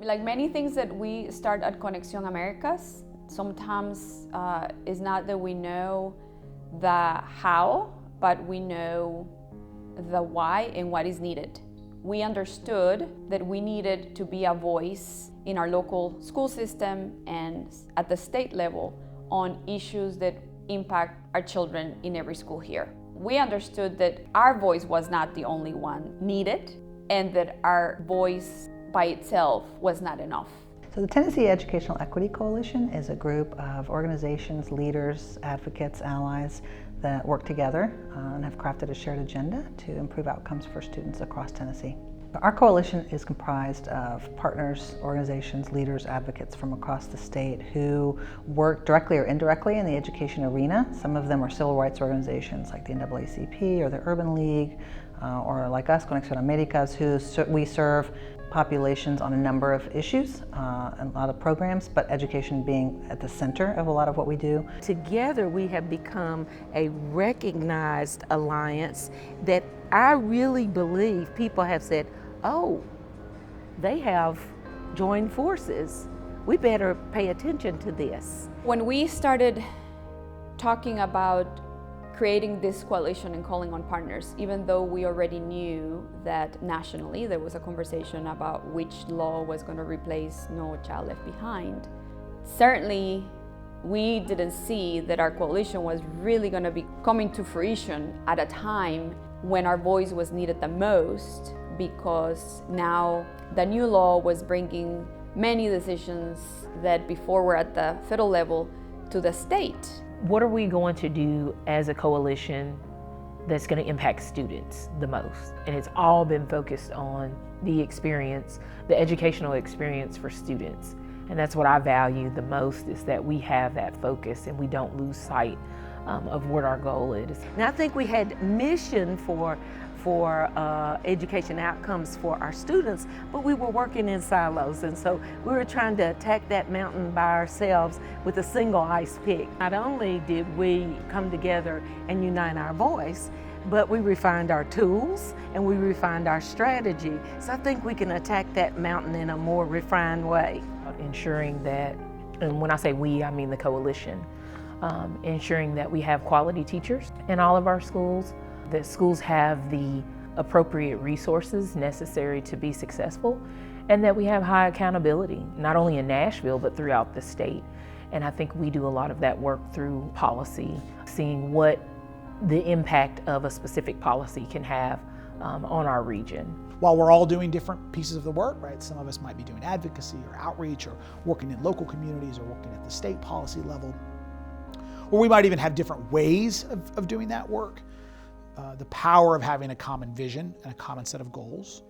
Like many things that we start at Conexion Americas, sometimes it's not that we know the how, but we know the why and what is needed. We understood that we needed to be a voice in our local school system and at the state level on issues that impact our children in every school here. We understood that our voice was not the only one needed and that our voice by itself was not enough. So the Tennessee Educational Equity Coalition is a group of organizations, leaders, advocates, allies that work together and have crafted a shared agenda to improve outcomes for students across Tennessee. Our coalition is comprised of partners, organizations, leaders, advocates from across the state who work directly or indirectly in the education arena. Some of them are civil rights organizations like the NAACP or the Urban League, or like us, Conexion Americas, we serve populations on a number of issues and a lot of programs, but education being at the center of a lot of what we do. Together we have become a recognized alliance that I really believe people have said, oh, they have joined forces. We better pay attention to this. When we started talking about creating this coalition and calling on partners, even though we already knew that nationally there was a conversation about which law was going to replace No Child Left Behind, certainly we didn't see that our coalition was really going to be coming to fruition at a time when our voice was needed the most, because now the new law was bringing many decisions that before were at the federal level to the state. What are we going to do as a coalition that's going to impact students the most? And it's all been focused on the experience, the educational experience for students. And that's what I value the most, is that we have that focus and we don't lose sight of what our goal is. And I think we had mission for education outcomes for our students, but we were working in silos, and so we were trying to attack that mountain by ourselves with a single ice pick. Not only did we come together and unite our voice, but we refined our tools and we refined our strategy. So I think we can attack that mountain in a more refined way. Ensuring that, and when I say we, I mean the coalition, ensuring that we have quality teachers in all of our schools, that schools have the appropriate resources necessary to be successful, and that we have high accountability, not only in Nashville, but throughout the state. And I think we do a lot of that work through policy, seeing what the impact of a specific policy can have on our region. While we're all doing different pieces of the work, right? Some of us might be doing advocacy or outreach or working in local communities or working at the state policy level, or we might even have different ways of doing that work. The power of having a common vision and a common set of goals,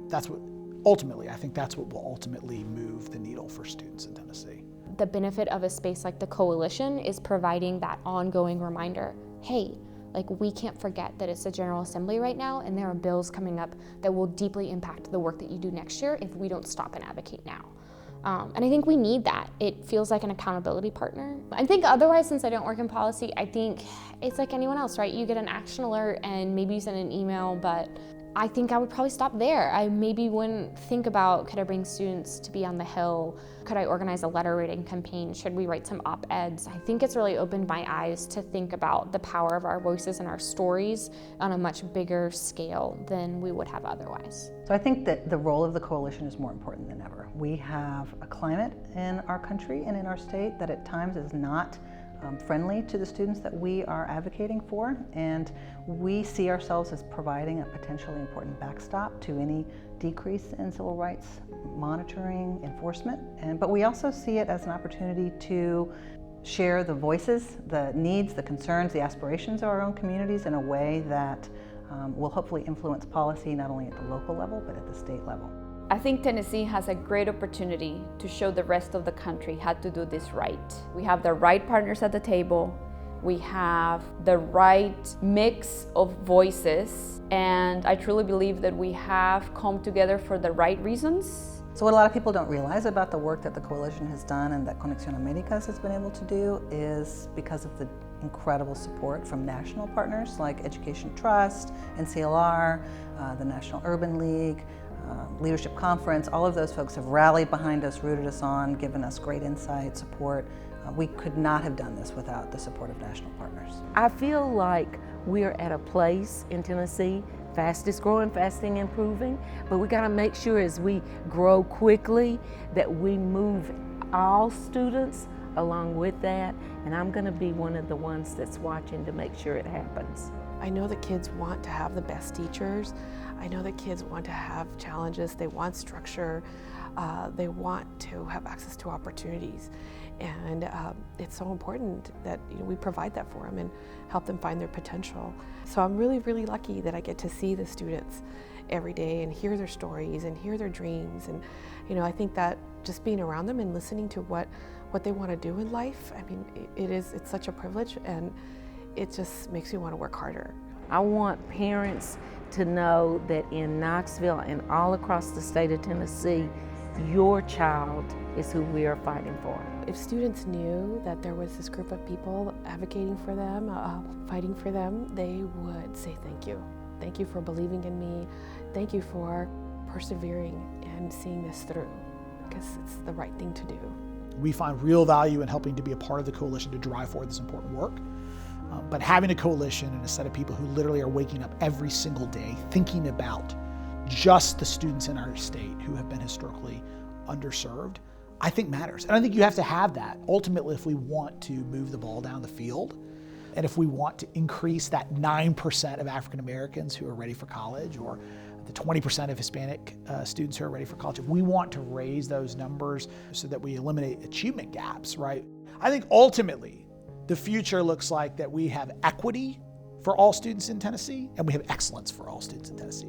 that's what ultimately, I think that's what will ultimately move the needle for students in Tennessee. The benefit of a space like the coalition is providing that ongoing reminder, hey, like we can't forget that it's the General Assembly right now and there are bills coming up that will deeply impact the work that you do next year if we don't stop and advocate now. And I think we need that. It feels like an accountability partner. I think otherwise, since I don't work in policy, I think it's like anyone else, right? You get an action alert and maybe you send an email, but I think I would probably stop there. I maybe wouldn't think about, could I bring students to be on the Hill? Could I organize a letter writing campaign? Should we write some op-eds? I think it's really opened my eyes to think about the power of our voices and our stories on a much bigger scale than we would have otherwise. So I think that the role of the coalition is more important than ever. We have a climate in our country and in our state that at times is not friendly to the students that we are advocating for, and we see ourselves as providing a potentially important backstop to any decrease in civil rights monitoring, enforcement, but we also see it as an opportunity to share the voices, the needs, the concerns, the aspirations of our own communities in a way that will hopefully influence policy not only at the local level but at the state level. I think Tennessee has a great opportunity to show the rest of the country how to do this right. We have the right partners at the table, we have the right mix of voices, and I truly believe that we have come together for the right reasons. So what a lot of people don't realize about the work that the coalition has done and that Conexion Americas has been able to do is because of the incredible support from national partners like Education Trust, NCLR, the National Urban League, Leadership Conference, all of those folks have rallied behind us, rooted us on, given us great insight, support. We could not have done this without the support of national partners. I feel like we're at a place in Tennessee, fastest growing, fastest improving, but we got to make sure as we grow quickly that we move all students along with that, and I'm going to be one of the ones that's watching to make sure it happens. I know that kids want to have the best teachers. I know that kids want to have challenges, they want structure, they want to have access to opportunities. And it's so important that we provide that for them and help them find their potential. So I'm really, really lucky that I get to see the students every day and hear their stories and hear their dreams. And I think that just being around them and listening to what they want to do in life, I mean, it's such a privilege, and it just makes me want to work harder. I want parents to know that in Knoxville and all across the state of Tennessee, your child is who we are fighting for. If students knew that there was this group of people advocating for them, fighting for them, they would say thank you. Thank you for believing in me. Thank you for persevering and seeing this through, because it's the right thing to do. We find real value in helping to be a part of the coalition to drive forward this important work. But having a coalition and a set of people who literally are waking up every single day thinking about just the students in our state who have been historically underserved, I think matters. And I think you have to have that ultimately if we want to move the ball down the field, and if we want to increase that 9% of African Americans who are ready for college, or the 20% of Hispanic students who are ready for college. If we want to raise those numbers so that we eliminate achievement gaps, right? I think ultimately the future looks like that we have equity for all students in Tennessee and we have excellence for all students in Tennessee.